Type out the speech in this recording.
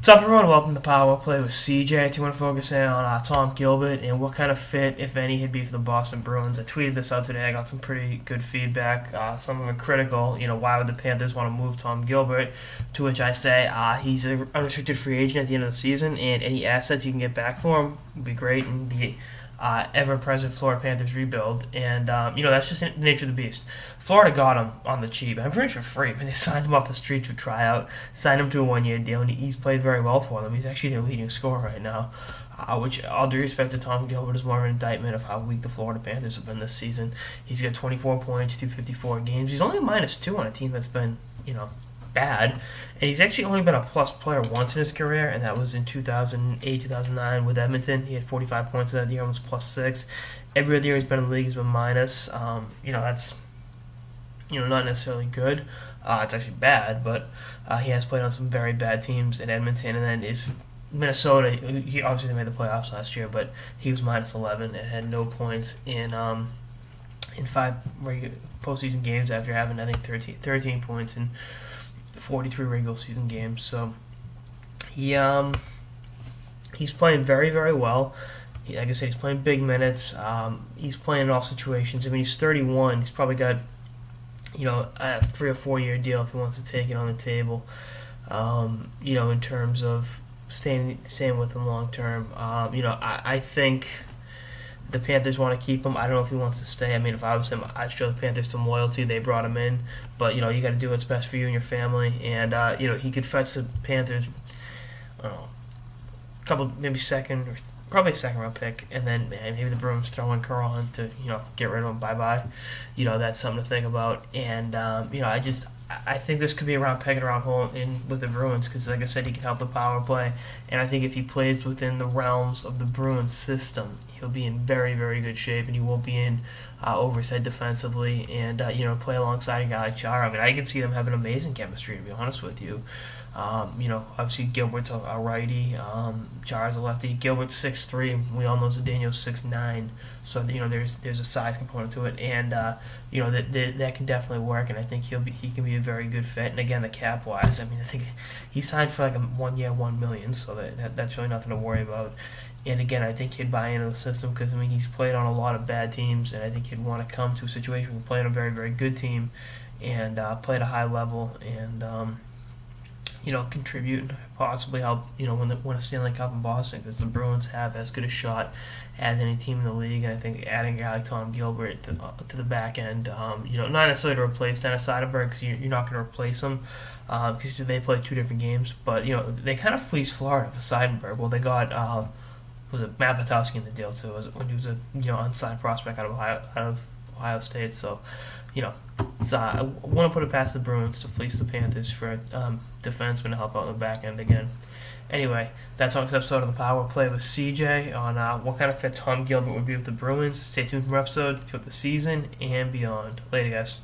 What's up, everyone? Welcome to Power Play with CJ. Today, I want to focus in on Tom Gilbert and what kind of fit, if any, he'd be for the Boston Bruins. I tweeted this out today. I got some pretty good feedback. Some of them critical. Why would the Panthers want to move Tom Gilbert? To which I say he's an unrestricted free agent at the end of the season, and any assets you can get back for him would be great in the ever-present Florida Panthers rebuild. And, that's just the nature of the beast. Florida got him on the cheap. I'm pretty sure free. They signed him off the street to try out, signed him to a one-year deal, and he's played very well for them. He's actually their leading scorer right now, which, all due respect to Tom Gilbert, is more of an indictment of how weak the Florida Panthers have been this season. He's got 24 points through 54 games. He's only a -2 on a team that's been, bad. And he's actually only been a plus player once in his career, and that was in 2008, 2009 with Edmonton. He had 45 points that year, almost +6. Every other year he's been in the league, he's been minus. That's not necessarily good. It's actually bad, but he has played on some very bad teams in Edmonton, and then is Minnesota. He obviously made the playoffs last year, but he was -11 and had no points in 5 regular postseason games after having, I think, 13 points in 43 regular season games. So he's playing very, very well. Like I said, he's playing big minutes. He's playing in all situations. I mean, he's 31. He's probably got a 3 or 4 year deal if he wants to take it on the table. In terms of staying with him long term. I think the Panthers want to keep him. I don't know if he wants to stay. I mean, if I was him, I'd show the Panthers some loyalty. They brought him in, but you got to do what's best for you and your family. And he could fetch the Panthers, I don't know, a couple, maybe second or probably a second round pick, and then maybe the Bruins throw in Caron to get rid of him. Bye. That's something to think about. And I think this could be a round peg and a round hole in with the Bruins because, like I said, he can help the power play. And I think if he plays within the realms of the Bruins system, he'll be in very, very good shape, and he won't be in oversight defensively. And play alongside a guy like Chara. I mean, I can see them having amazing chemistry, to be honest with you. Obviously Gilbert's a righty, Chara's a lefty. Gilbert's 6'3", we all know Zdeniow's 6'9", so there's a size component to it, and that can definitely work, and I think he can be a very good fit. And again, the cap wise, I mean, I think he signed for like a 1 year, $1 million, so that's really nothing to worry about. And again, I think he'd buy into the system because he's played on a lot of bad teams, and I think he'd want to come to a situation where he play on a very, very good team and play at a high level and contribute and possibly help, win a Stanley Cup in Boston, because the Bruins have as good a shot as any team in the league. And I think adding a guy like Tom Gilbert to the back end, not necessarily to replace Dennis Seidenberg, because you're not going to replace him, because they play 2 different games. But, they kind of fleeced Florida for Seidenberg. Well, they got, was it Matt Patowski in the deal, too, when he was a, unsigned prospect out of Ohio State. So, I want to put it past the Bruins to fleece the Panthers for a defenseman to help out in the back end again. Anyway, that's our episode of the Power Play with CJ on what kind of fit Tom Gilbert would be with the Bruins. Stay tuned for episode throughout the season and beyond. Later, guys.